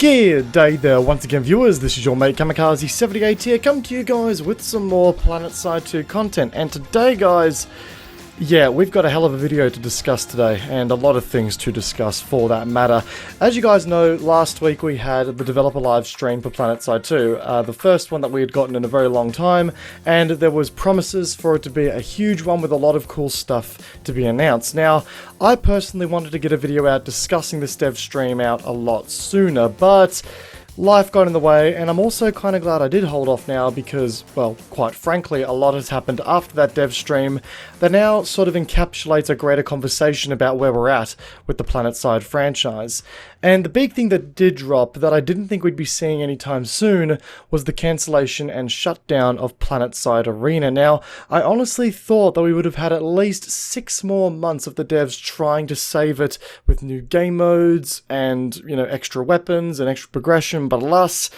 Good day there once again, viewers. This is your mate Kamikaze78 here, coming to you guys with some more Planetside 2 content. And today, guys, yeah, we've got a hell of a video to discuss today, and a lot of things to discuss for that matter. As you guys know, last week we had the developer live stream for Planetside 2, the first one that we had gotten in a very long time, and there was promises for it to be a huge one with a lot of cool stuff to be announced. Now, I personally wanted to get a video out discussing this dev stream out a lot sooner, but life got in the way, and I'm also kind of glad I did hold off now because, well, quite frankly, a lot has happened after that dev stream that now sort of encapsulates a greater conversation about where we're at with the Planetside franchise. And the big thing that did drop that I didn't think we'd be seeing anytime soon was the cancellation and shutdown of Planetside Arena. Now, I honestly thought that we would have had at least 6 more months of the devs trying to save it with new game modes and, you know, extra weapons and extra progression, but alas,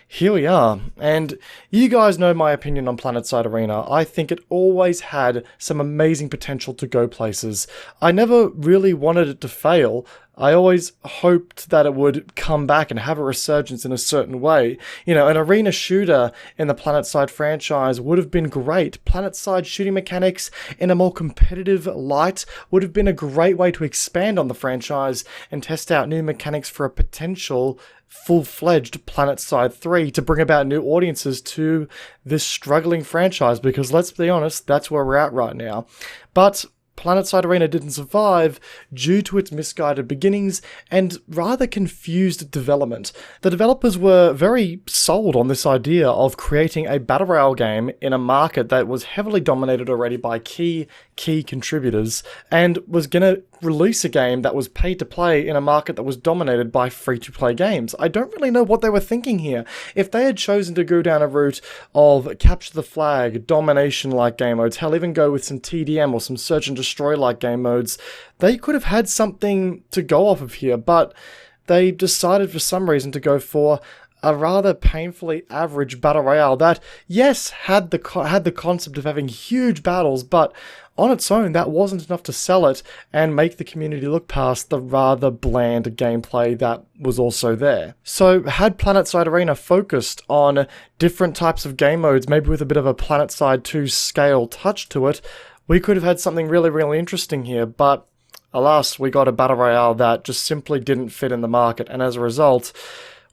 here we are. And you guys know my opinion on Planetside Arena. I think it always had some amazing potential to go places. I never really wanted it to fail. I always hoped that it would come back and have a resurgence in a certain way. You know, an arena shooter in the Planetside franchise would have been great. Planetside shooting mechanics in a more competitive light would have been a great way to expand on the franchise and test out new mechanics for a potential full-fledged Planetside 3 to bring about new audiences to this struggling franchise, because let's be honest, that's where we're at right now. But Planetside Arena didn't survive due to its misguided beginnings and rather confused development. The developers were very sold on this idea of creating a battle royale game in a market that was heavily dominated already by key contributors, and was going to release a game that was paid to play in a market that was dominated by free-to-play games. I don't really know what they were thinking here. If they had chosen to go down a route of capture the flag, domination-like game modes, hell, even go with some TDM or some search and destroy-like game modes, they could have had something to go off of here, but they decided for some reason to go for a rather painfully average battle royale that, yes, had the concept of having huge battles, but on its own, that wasn't enough to sell it and make the community look past the rather bland gameplay that was also there. So, had Planetside Arena focused on different types of game modes, maybe with a bit of a Planetside 2 scale touch to it, we could have had something really, really interesting here, but alas, we got a battle royale that just simply didn't fit in the market, and as a result,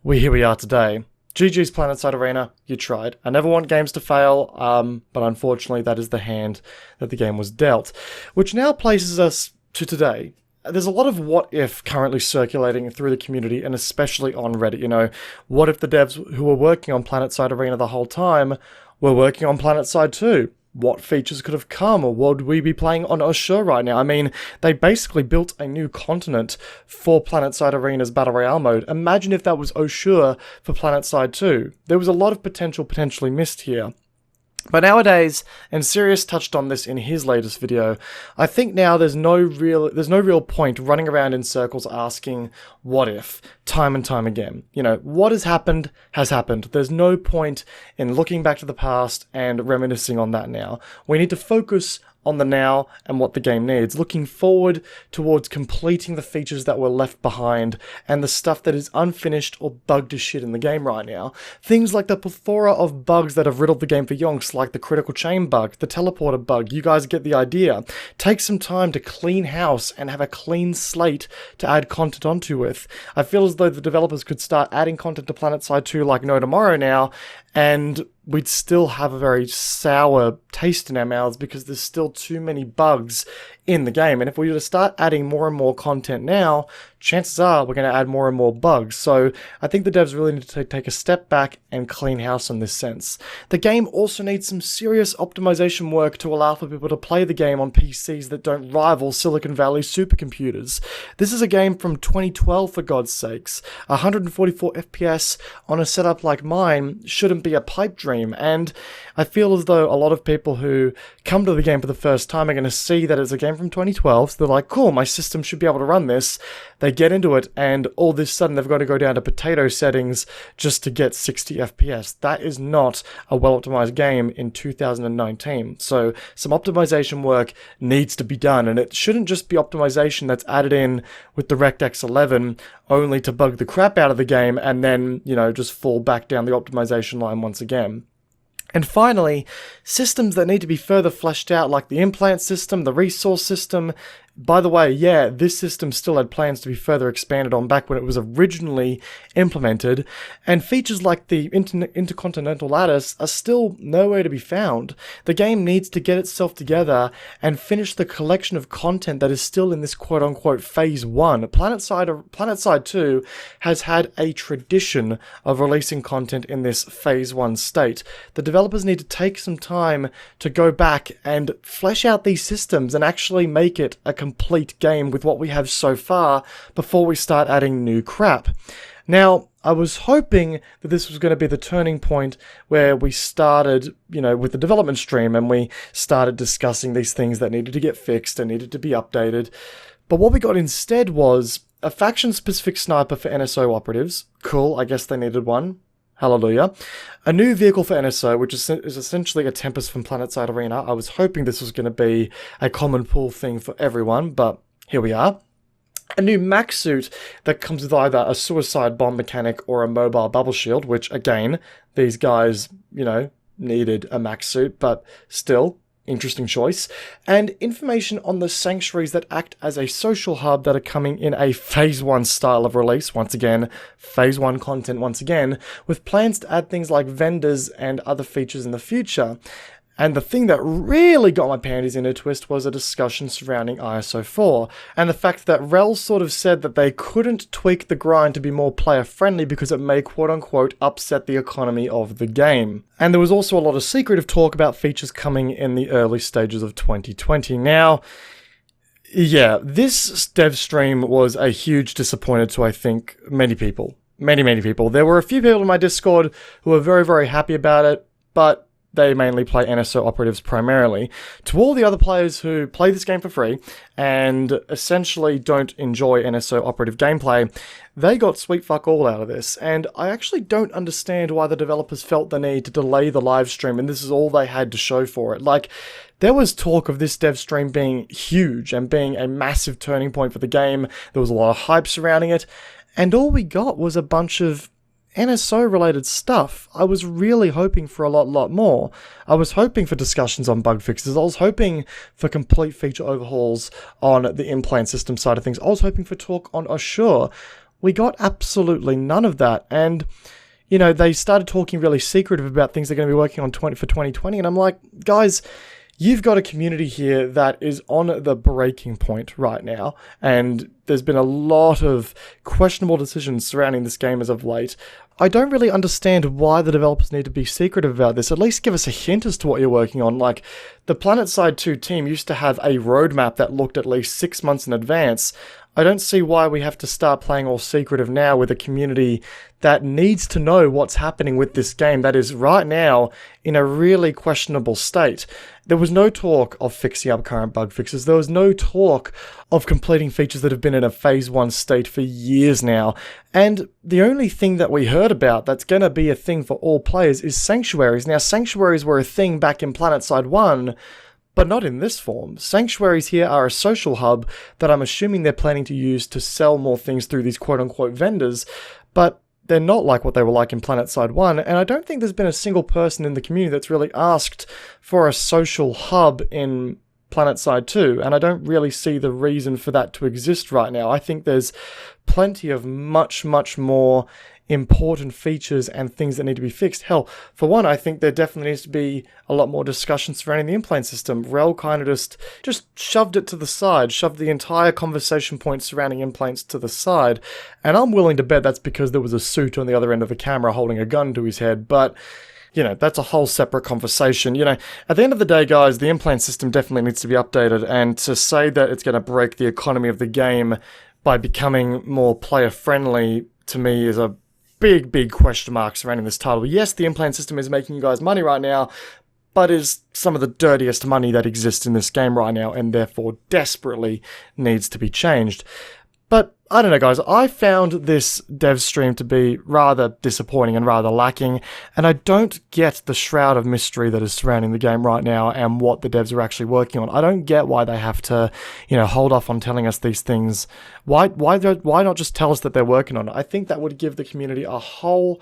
here we are today. GG's Planetside Arena, you tried. I never want games to fail, but unfortunately that is the hand that the game was dealt. Which now places us to today. There's a lot of what if currently circulating through the community, and especially on Reddit. You know, what if the devs who were working on Planetside Arena the whole time were working on Planetside 2? What features could have come, or would we be playing on Oshur right now? I mean, they basically built a new continent for Planetside Arena's Battle Royale mode. Imagine if that was Oshur for Planetside 2. There was a lot of potential potentially missed here. But nowadays, and Sirius touched on this in his latest video, I think now there's no real point running around in circles asking what if time and time again. You know, what has happened has happened. There's no point in looking back to the past and reminiscing on that now. We need to focus on the now and what the game needs, looking forward towards completing the features that were left behind and the stuff that is unfinished or bugged as shit in the game right now. Things like the plethora of bugs that have riddled the game for yonks, like the critical chain bug, the teleporter bug. You guys get the idea. Take some time to clean house and have a clean slate to add content onto with. I feel as though the developers could start adding content to Planetside 2 like no tomorrow now, and we'd still have a very sour taste in our mouths because there's still too many bugs in the game. And if we were to start adding more and more content now, chances are we're going to add more and more bugs. So I think the devs really need to take a step back and clean house in this sense. The game also needs some serious optimization work to allow for people to play the game on PCs that don't rival Silicon Valley supercomputers. This is a game from 2012, for God's sakes. 144 FPS on a setup like mine shouldn't be a pipe dream, and I feel as though a lot of people who come to the game for the first time are going to see that it's a game game from 2012, so they're like, cool, my system should be able to run this. They get into it, and all of a sudden they've got to go down to potato settings just to get 60 FPS. That is not a well-optimized game in 2019. So some optimization work needs to be done, and it shouldn't just be optimization that's added in with DirectX 11 only to bug the crap out of the game and then, just fall back down the optimization line once again. And finally, systems that need to be further fleshed out, like the implant system, the resource system. By the way, yeah, this system still had plans to be further expanded on back when it was originally implemented, and features like the intercontinental lattice are still nowhere to be found. The game needs to get itself together and finish the collection of content that is still in this quote-unquote Phase 1. Planetside 2 has had a tradition of releasing content in this Phase 1 state. The developers need to take some time to go back and flesh out these systems and actually make it a complete game with what we have so far before we start adding new crap. Now, I was hoping that this was going to be the turning point where we started, with the development stream and we started discussing these things that needed to get fixed and needed to be updated. But what we got instead was a faction-specific sniper for NSO operatives. Cool, I guess they needed one. Hallelujah. A new vehicle for NSO, which is essentially a Tempest from Planetside Arena. I was hoping this was going to be a common pool thing for everyone, but here we are. A new mech suit that comes with either a suicide bomb mechanic or a mobile bubble shield, which, again, these guys, needed a mech suit, but still, interesting choice. And information on the sanctuaries that act as a social hub that are coming in a Phase 1 style of release. Once again, Phase 1 content once again, with plans to add things like vendors and other features in the future. And the thing that really got my panties in a twist was a discussion surrounding ISO 4, and the fact that Rel sort of said that they couldn't tweak the grind to be more player-friendly because it may quote-unquote upset the economy of the game. And there was also a lot of secretive talk about features coming in the early stages of 2020. Now, yeah, this dev stream was a huge disappointment to, I think, many people. Many people. There were a few people in my Discord who were very, very happy about it, but they mainly play NSO operatives primarily. To all the other players who play this game for free and essentially don't enjoy NSO operative gameplay, they got sweet fuck all out of this. And I actually don't understand why the developers felt the need to delay the live stream and this is all they had to show for it. Like, there was talk of this dev stream being huge and being a massive turning point for the game. There was a lot of hype surrounding it. And all we got was a bunch of NSO related stuff. I was really hoping for a lot more. I was hoping for discussions on bug fixes. I was hoping for complete feature overhauls on the implant system side of things. I was hoping for talk on Assure. We got absolutely none of that. And, they started talking really secretive about things they're going to be working on for 2020. And I'm like, guys, you've got a community here that is on the breaking point right now, and there's been a lot of questionable decisions surrounding this game as of late. I don't really understand why the developers need to be secretive about this. At least give us a hint as to what you're working on. Like, the Planetside 2 team used to have a roadmap that looked at least 6 months in advance. I don't see why we have to start playing all secretive now with a community that needs to know what's happening with this game that is right now in a really questionable state. There was no talk of fixing up current bug fixes. There was no talk of completing features that have been in a Phase 1 state for years now. And the only thing that we heard about that's going to be a thing for all players is sanctuaries. Now, sanctuaries were a thing back in Planetside 1, but not in this form. Sanctuaries here are a social hub that I'm assuming they're planning to use to sell more things through these quote-unquote vendors, but they're not like what they were like in Planetside 1, and I don't think there's been a single person in the community that's really asked for a social hub in Planetside 2, and I don't really see the reason for that to exist right now. I think there's plenty of much more important features and things that need to be fixed. Hell, for one, I think there definitely needs to be a lot more discussion surrounding the implant system. Rel kind of just shoved it to the side, shoved the entire conversation point surrounding implants to the side, and I'm willing to bet that's because there was a suit on the other end of the camera holding a gun to his head, but that's a whole separate conversation. At the end of the day, guys, the implant system definitely needs to be updated, and to say that it's going to break the economy of the game by becoming more player-friendly, to me, is a big question mark surrounding this title. Yes, the implant system is making you guys money right now, but is some of the dirtiest money that exists in this game right now, and therefore desperately needs to be changed. But I don't know, guys, I found this dev stream to be rather disappointing and rather lacking, and I don't get the shroud of mystery that is surrounding the game right now and what the devs are actually working on. I don't get why they have to, hold off on telling us these things. Why not just tell us that they're working on it? I think that would give the community a whole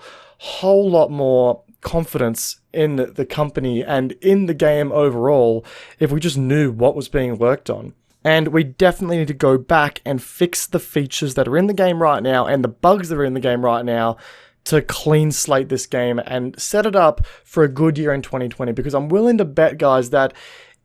lot more confidence in the company and in the game overall if we just knew what was being worked on. And we definitely need to go back and fix the features that are in the game right now and the bugs that are in the game right now to clean slate this game and set it up for a good year in 2020. Because I'm willing to bet, guys, that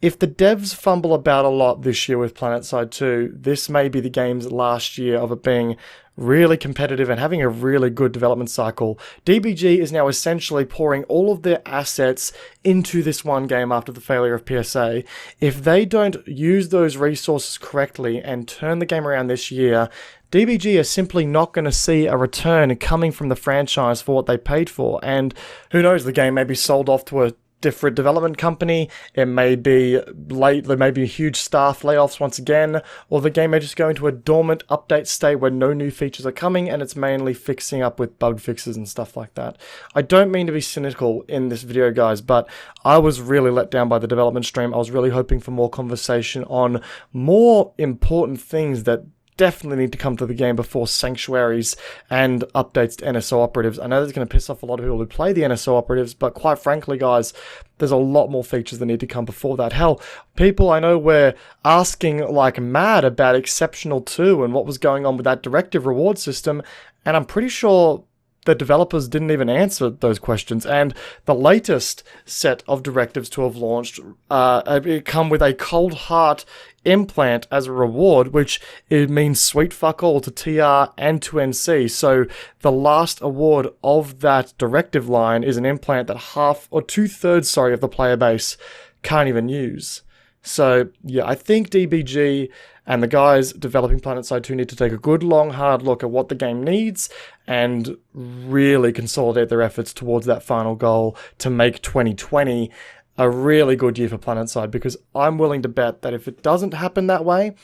if the devs fumble about a lot this year with Planetside 2, this may be the game's last year of it being really competitive and having a really good development cycle. DBG is now essentially pouring all of their assets into this one game after the failure of PSA. If they don't use those resources correctly and turn the game around this year, DBG are simply not going to see a return coming from the franchise for what they paid for. And who knows, the game may be sold off to a different development company, it may be late, there may be huge staff layoffs once again, or the game may just go into a dormant update state where no new features are coming and it's mainly fixing up with bug fixes and stuff like that. I don't mean to be cynical in this video, guys, but I was really let down by the development stream. I was really hoping for more conversation on more important things that definitely need to come to the game before sanctuaries and updates to NSO operatives. I know that's going to piss off a lot of people who play the NSO operatives, but quite frankly, guys, there's a lot more features that need to come before that. Hell, people I know were asking like mad about Exceptional 2 and what was going on with that directive reward system, and I'm pretty sure the developers didn't even answer those questions. And the latest set of directives to have launched come with a cold heart implant as a reward, which it means sweet fuck all to TR and to NC. So the last award of that directive line is an implant that half or 2/3, of the player base can't even use. So yeah, I think DBG and the guys developing Planetside 2 need to take a good, long, hard look at what the game needs and really consolidate their efforts towards that final goal to make 2020 a really good year for Planetside, because I'm willing to bet that if it doesn't happen that way,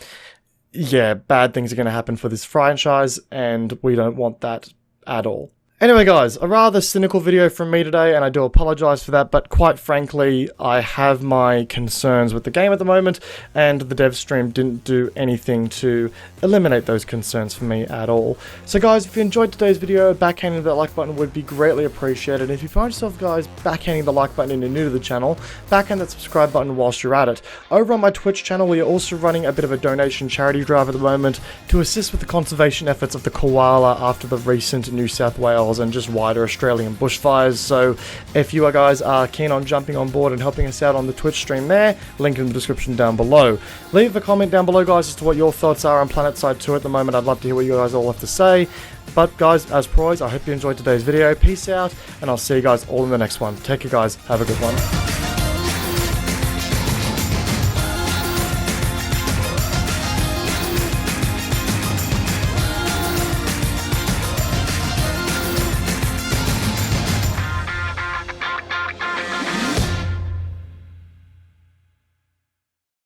yeah, bad things are going to happen for this franchise, and we don't want that at all. Anyway, guys, a rather cynical video from me today, and I do apologize for that, but quite frankly, I have my concerns with the game at the moment, and the dev stream didn't do anything to eliminate those concerns for me at all. So guys, if you enjoyed today's video, backhanding that like button would be greatly appreciated, and if you find yourself, guys, backhanding the like button and you're new to the channel, backhand that subscribe button whilst you're at it. Over on my Twitch channel, we are also running a bit of a donation charity drive at the moment to assist with the conservation efforts of the koala after the recent New South Wales and just wider Australian bushfires. So if you guys are keen on jumping on board and helping us out on the Twitch stream there, link in the description down below. Leave a comment down below, guys, as to what your thoughts are on Planetside 2 at the moment. I'd love to hear what you guys all have to say. But guys, as per always, I hope you enjoyed today's video. Peace out, and I'll see you guys all in the next one. Take care, guys. Have a good one.